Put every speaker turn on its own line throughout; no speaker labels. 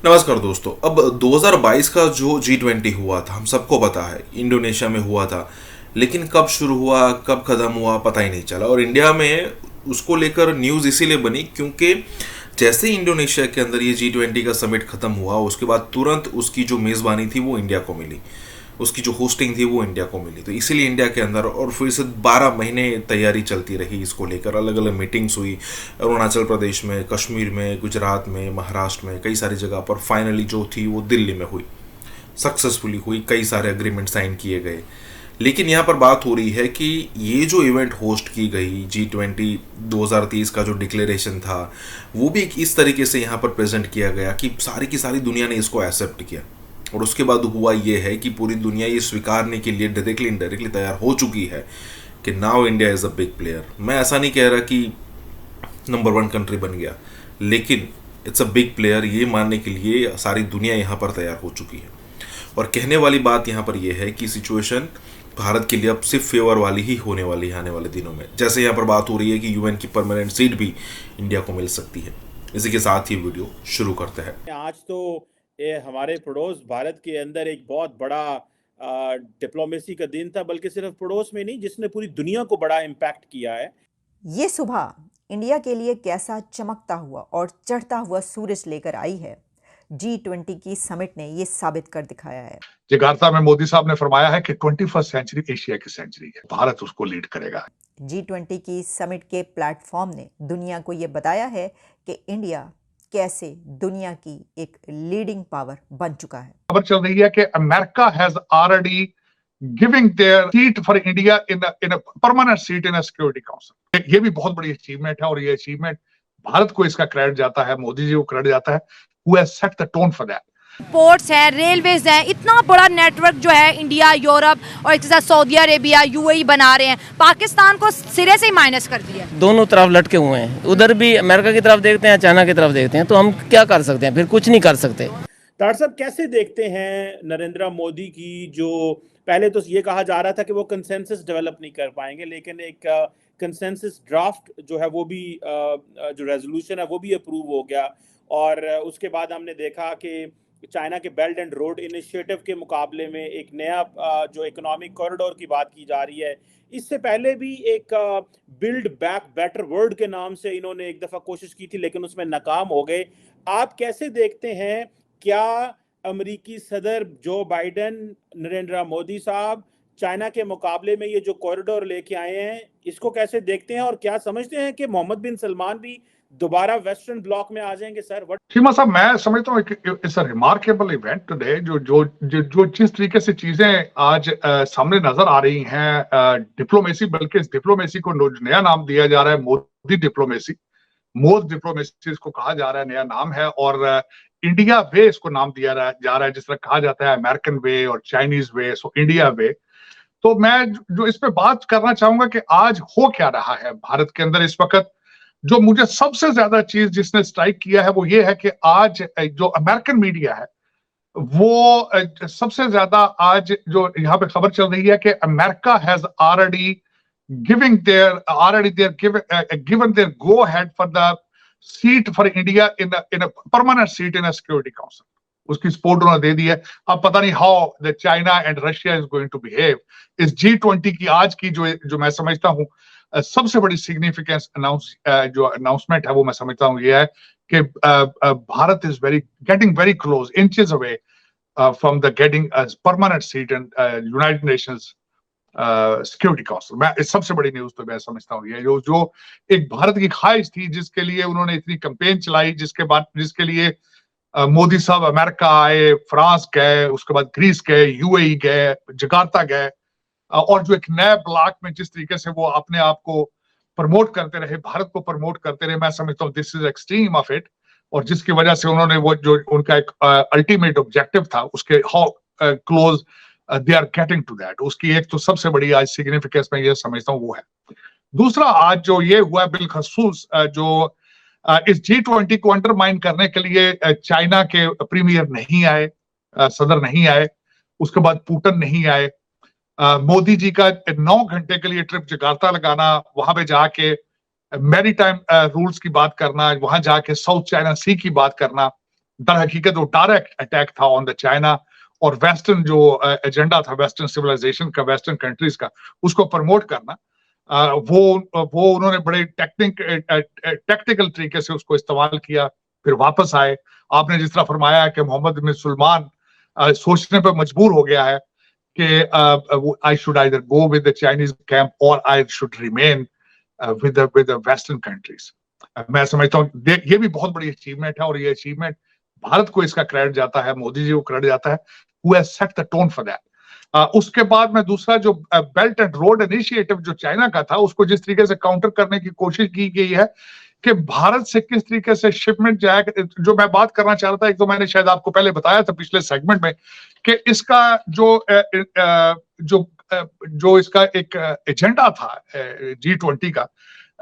नमस्कार दोस्तों। अब 2022 का जो G20 हुआ था हम सबको पता है, इंडोनेशिया में हुआ था। लेकिन कब शुरू हुआ कब ख़त्म हुआ पता ही नहीं चला। और इंडिया में उसको लेकर न्यूज़ इसीलिए बनी क्योंकि जैसे ही इंडोनेशिया के अंदर ये G20 का समिट ख़त्म हुआ उसके बाद तुरंत उसकी जो मेज़बानी थी वो इंडिया को मिली, उसकी जो होस्टिंग थी वो इंडिया को मिली। तो इसीलिए इंडिया के अंदर और फिर से 12 महीने तैयारी चलती रही इसको लेकर। अलग अलग मीटिंग्स हुई अरुणाचल प्रदेश में, कश्मीर में, गुजरात में, महाराष्ट्र में, कई सारी जगह पर। फाइनली जो थी वो दिल्ली में हुई, सक्सेसफुली हुई, कई सारे अग्रीमेंट साइन किए गए। लेकिन यहाँ पर बात हो रही है कि ये जो इवेंट होस्ट की गई G20 2030 का जो डिक्लेरेशन था वो भी एक इस तरीके से यहाँ पर प्रेजेंट किया गया कि सारी की सारी दुनिया ने इसको एक्सेप्ट किया। और उसके बाद हुआ ये है कि पूरी दुनिया ये स्वीकारने के लिए डायरेक्टली इनडायरेक्टली तैयार हो चुकी है कि now India is a big player. मैं ऐसा नहीं कह रहा कि नंबर 1 कंट्री बन गया, लेकिन इट्स अ बिग प्लेयर ये मानने के लिए सारी दुनिया यहाँ पर तैयार हो चुकी है। और कहने वाली बात यहाँ पर यह है कि सिचुएशन भारत के लिए अब सिर्फ फेवर वाली ही होने वाली है आने वाले दिनों में। जैसे यहाँ पर बात हो रही है कि यूएन की परमानेंट सीट भी इंडिया को मिल सकती है। इसी के साथ ही वीडियो शुरू करते हैं।
आज तो ये हमारे पड़ोस भारत के अंदर एक बहुत बड़ा डिप्लोमेसी का दिन था, बल्कि सिर्फ पड़ोस में नहीं, जिसने पूरी दुनिया को बड़ा इम्पैक्ट किया है।
ये सुबह इंडिया के लिए कैसा चमकता हुआ और चढ़ता हुआ सूरज लेकर आई है। G20 की समिट ने ये साबित कर दिखाया है।
जकार्ता में मोदी साहब ने फरमाया है कि 21st सेंचुरी एशिया की सेंचुरी है, भारत उसको लीड करेगा।
G20 की समिट के प्लेटफॉर्म ने दुनिया को ये बताया है कि इंडिया कैसे दुनिया की एक लीडिंग पावर बन चुका है।
खबर चल रही है कि America has already giving their seat for India in a permanent seat in a security council. ये भी बहुत बड़ी अचीवमेंट है और ये अचीवमेंट भारत को इसका क्रेडिट जाता है, मोदी जी को क्रेडिट जाता है, who has set the tone for that.
Ports हैं, रेलवेज हैं, इतना बड़ा नेटवर्क जो है इंडिया, यूरोप और एक साथ सऊदी अरेबिया, यूएई बना रहे हैं। पाकिस्तान को सिरे से ही माइनस कर दिया।
दोनों तरफ लटके हुए हैं, उधर भी अमेरिका की तरफ देखते हैं, चाइना की तरफ देखते हैं, तो हम क्या कर सकते हैं? फिर कुछ नहीं कर सकते।
तार साहब, कैसे देखते हैं नरेंद्र मोदी की, जो पहले तो ये कहा जा रहा था कि वो कंसेंसस डेवलप नहीं कर पाएंगे, लेकिन एक कंसेंसस ड्राफ्ट जो है वो भी जो रेजोल्यूशन है वो भी अप्रूव हो गया। और उसके बाद हमने देखा कि चाइना के बेल्ट एंड रोड इनिशिएटिव के मुकाबले में एक नया जो इकोनॉमिक कॉरिडोर की बात की जा रही है। इससे पहले भी एक बिल्ड बैक बेटर वर्ल्ड के नाम से इन्होंने एक दफ़ा कोशिश की थी, लेकिन उसमें नाकाम हो गए। आप कैसे देखते हैं, क्या अमेरिकी सदर जो बाइडेन, नरेंद्र मोदी साहब चाइना के मुकाबले में ये जो कॉरिडोर लेके आए हैं, इसको कैसे देखते हैं? और क्या समझते हैं कि मोहम्मद बिन सलमान भी दोबारा वेस्टर्न ब्लॉक में आ जाएंगे? सर
सीमा साहब, मैं समझता हूँ it's a remarkable event today. जो जिस तरीके से चीजें आज सामने नजर आ रही हैं, डिप्लोमेसी, बल्कि इस डिप्लोमेसी को नया नाम दिया जा रहा है, मोदी डिप्लोमेसी, मोद डिप्लोमेसी इसको कहा जा रहा है, नया नाम है। और इंडिया वे इसको नाम दिया जा रहा है, जिस तरह कहा जाता है अमेरिकन वे और चाइनीज वे, सो इंडिया वे। तो मैं जो इस पे बात करना चाहूंगा कि आज हो क्या रहा है भारत के अंदर इस वक्त। जो मुझे सबसे ज्यादा चीज जिसने स्ट्राइक किया है वो ये है कि आज जो अमेरिकन मीडिया है वो सबसे ज्यादा आज जो यहाँ पे खबर चल रही है कि America has already given their go ahead for the seat for India in a permanent seat in a security council. उसकी सपोर्ट उन्होंने दे दी है। अब पता नहीं how the China and Russia is going to behave. इस G20 की आज की जो मैं समझता हूँ सबसे बड़ी सिग्निफिकेंस जो अनाउंसमेंट है वो मैं समझता हूँ ये है कि Bharat is getting very close, inches away from the getting permanent seat in United Nations security council. मैं इस सबसे बड़ी न्यूज तो मैं समझता हूँ ये जो एक भारत की ख्वाहिश थी, जिसके लिए उन्होंने इतनी कैंपेन चलाई, जिसके लिए मोदी साहब अमेरिका आए, फ्रांस गए, उसके बाद ग्रीस गए, यूएई गए, जकार्ता गए, और जो एक नए ब्लॉक में जिस तरीके से वो अपने आप को प्रमोट करते रहे, भारत को प्रमोट करते रहे, मैं समझता हूँ this is extreme of it. और जिसकी वजह से उन्होंने वो जो उनका एक अल्टीमेट ऑब्जेक्टिव था, उसके how close they are getting to that, उसकी एक तो सबसे बड़ी आज सिग्निफिकेंस मैं ये समझता हूँ वो है। दूसरा, आज जो ये हुआ बिलखसूस जो इस G20 को अंडरमाइन करने के लिए चाइना के प्रीमियर नहीं आए, सदर नहीं आए, उसके बाद पुतिन नहीं आए। मोदी जी का 9 घंटे के लिए ट्रिप जकार्ता लगाना, वहां पे जाके मैरीटाइम रूल्स की बात करना, वहां जाके साउथ चाइना सी की बात करना, दर हकीकत वो डायरेक्ट अटैक था ऑन द चाइना, और वेस्टर्न जो एजेंडा था वेस्टर्न सिविलाइजेशन का, वेस्टर्न कंट्रीज का, उसको प्रमोट करना, वो उन्होंने बड़े टेक्निकल तरीके से उसको इस्तेमाल किया, फिर वापस आए। आपने जिस तरह फरमाया कि मोहम्मद बिन सुलेमान सोचने पर मजबूर हो गया है कि I should either go with the Chinese camp और I should remain with the western countries. मैं समझता हूँ ये भी बहुत बड़ी अचीवमेंट है, और ये अचीवमेंट भारत को इसका क्रेडिट जाता है, मोदी जी को क्रेडिट जाता है, who has set the tone for that। उसके बाद में दूसरा जो बेल्ट एंड रोड इनिशिएटिव जो चाइना का था, उसको जिस तरीके से काउंटर करने की कोशिश की गई है कि भारत से किस तरीके से शिपमेंट जाएगा, जो मैं बात करना चाह रहा था, एक तो मैंने शायद आपको पहले बताया था पिछले सेगमेंट में कि इसका जो इसका एक एजेंडा था G20 का,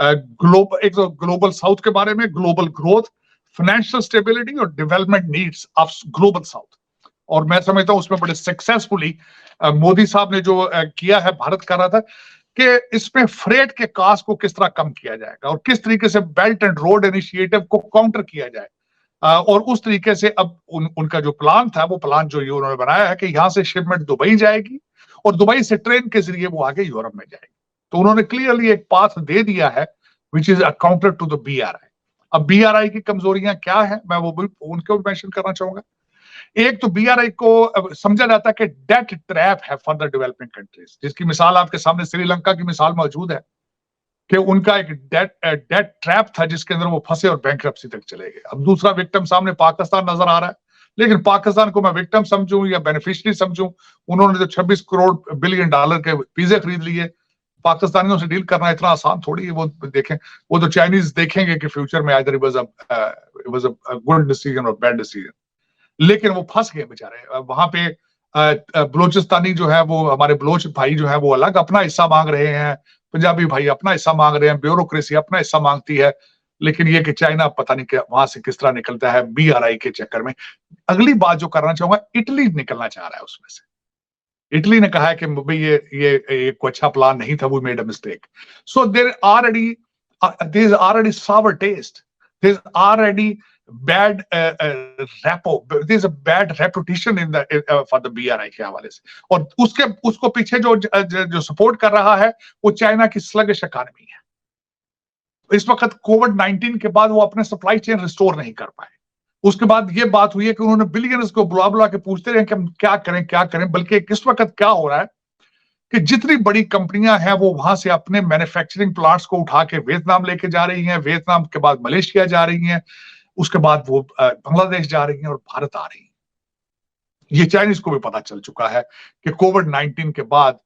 एक तो ग्लोबल साउथ के बारे में, ग्लोबल ग्रोथ, फाइनेंशियल स्टेबिलिटी और development needs of global south. और मैं समझता हूं उसमें बड़े सक्सेसफुली मोदी साहब ने जो किया है, भारत कर रहा था कि इसमें फ्रेट के कास्ट को किस तरह कम किया जाएगा और किस तरीके से बेल्ट एंड रोड इनिशिएटिव को काउंटर किया जाए। और उस तरीके से अब उनका जो प्लान था, वो प्लान जो ये उन्होंने बनाया है कि यहाँ से शिपमेंट दुबई जाएगी और दुबई से ट्रेन के जरिए वो आगे यूरोप में जाएगी। तो उन्होंने क्लियरली एक पाथ दे दिया है which is a counter to the BRI। अब BRI की कमजोरियां क्या है, मैं वो उनको भी मेंशन करना चाहूंगा। एक तो BRI को समझा जाता है कि डेट ट्रैप है फॉर द डेवलपिंग कंट्रीज, जिसकी मिसाल आपके सामने श्रीलंका की मिसाल मौजूद है कि उनका एक डेट ट्रैप था जिसके अंदर वो फंसे और बैंकरप्सी तक चले गए। अब दूसरा विक्टिम सामने पाकिस्तान नजर आ रहा है, लेकिन पाकिस्तान को मैं विक्टिम समझूं या बेनिफिशियरी समझूं, उन्होंने तो 26 करोड़ बिलियन डॉलर के वीजे खरीद लिए। पाकिस्तानियों से डील करना इतना आसान थोड़ी है। वो देखें, वो तो चाइनीज देखेंगे कि फ्यूचर में either it was a good decision और बैड डिसीजन, लेकिन वो फंस गए बेचारे। वहां पे बलोचिस्तानी जो है, वो हमारे बलोच भाई जो है वो अलग अपना हिस्सा मांग रहे हैं, पंजाबी भाई अपना हिस्सा मांग रहे हैं, ब्यूरोक्रेसी अपना हिस्सा मांगती है, लेकिन ये कि चाइना पता नहीं वहां से किस तरह निकलता है BRI के चक्कर में। अगली बात जो करना चाहूंगा, इटली निकलना चाह रहा है उसमें से। इटली ने कहा है कि भाई ये कोई अच्छा प्लान नहीं था, we made a mistake. So there is already sour taste, there is already bad there's a bad reputation in the for the BRI के हवाले से। और उसको पीछे जो सपोर्ट कर रहा है वो चाइना की स्लगिश इकॉनमी है। इस वक्त कोविड-19 के बाद वो अपने सप्लाई चेन रिस्टोर नहीं कर पाए। उसके बाद ये बात हुई है कि उन्होंने बिलियनर्स को बुला के पूछते रहे कि हम क्या करें। बल्कि इस वक्त क्या हो रहा है कि जितनी बड़ी कंपनियां हैं वो वहां से अपने मैन्युफैक्चरिंग प्लांट्स को उठा के वियतनाम लेके जा रही हैं, वियतनाम के बाद मलेशिया जा रही हैं, उसके बाद वो बांग्लादेश जा रही हैं और भारत आ रही हैं। ये चाइनीज को भी पता चल चुका है कि कोविड-19 के बाद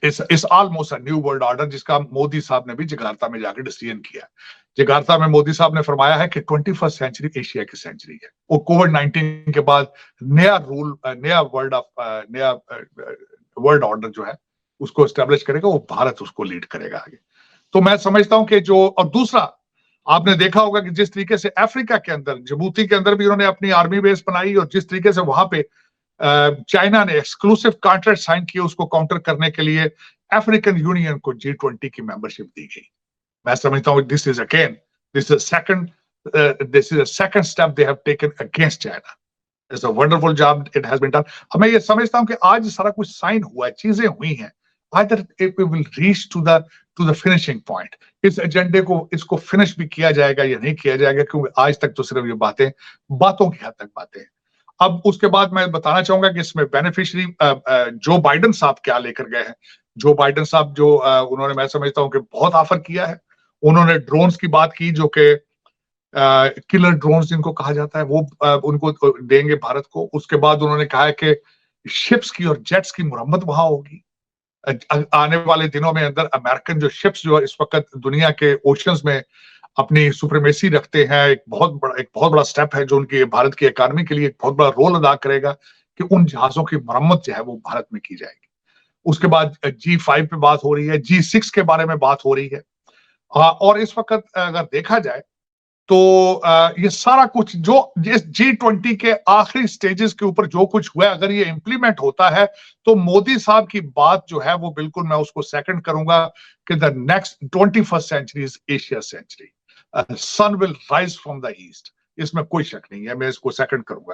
इस almost a new world order, जिसका मोदी साहब ने भी जकार्ता में जाकर डिसीजन किया। जकार्ता में मोदी साहब ने फरमाया है कि 21st सेंचुरी एशिया की सेंचुरी है। वो कोविड-19 के बाद नया रूल, नया वर्ल्ड ऑर्डर जो है उसको एस्टेब्लिश करेगा, वो भारत उसको लीड करेगा आगे। तो मैं समझता हूं कि जो, और दूसरा आपने देखा होगा कि जिस तरीके से अफ्रीका के अंदर, जिबूती के अंदर भी उन्होंने अपनी आर्मी बेस बनाई, और जिस तरीके से वहां पे चाइना ने एक्सक्लूसिव कॉन्ट्रैक्ट साइन किए उसको काउंटर करने के लिए, अफ्रीकन यूनियन को G20 की मेंबरशिप दी गई। मैं समझता हूं this is a second step they have taken against China. It's a wonderful job it has been done. मैं ये समझता हूं कि आज सारा कुछ साइन हुआ है, चीजें हुई हैं, either it will reach to the finishing point। इस एजेंडे को, इसको फिनिश भी किया जाएगा या नहीं किया जाएगा, क्योंकि आज तक तो सिर्फ ये बातों की हद तक बातें हैं। अब उसके बाद मैं बताना चाहूंगा कि इसमें बेनिफिशियरी जो बाइडेन साहब क्या लेकर गए हैं। जो बाइडेन साहब जो उन्होंने, मैं समझता हूं कि बहुत ऑफर किया है। उन्होंने ड्रोन्स की बात की, जो कि किलर ड्रोन्स जिनको कहा जाता है, वो उनको देंगे भारत को। उसके बाद उन्होंने कहा है कि शिप्स की और जेट्स की मुरम्मत वहां होगी। आने वाले दिनों में अंदर अमेरिकन जो शिप्स जो इस वक्त दुनिया के ओशंस में अपनी सुप्रीमेसी रखते हैं, एक बहुत बड़ा स्टेप है जो उनकी भारत की इकोनॉमी के लिए एक बहुत बड़ा रोल अदा करेगा कि उन जहाजों की मरम्मत जो है वो भारत में की जाएगी। उसके बाद G5 पे बात हो रही है, G6 के बारे में बात हो रही है। और इस वक्त अगर देखा जाए तो ये सारा कुछ जो इस G20 के आखिरी स्टेजेस के ऊपर जो कुछ हुआ है, अगर ये इंप्लीमेंट होता है तो मोदी साहब की बात जो है वो बिल्कुल मैं उसको सेकंड करूंगा कि the next 21st century is Asia century. Sun will rise from the east. इसमें कोई शक नहीं है, मैं इसको सेकंड करूंगा।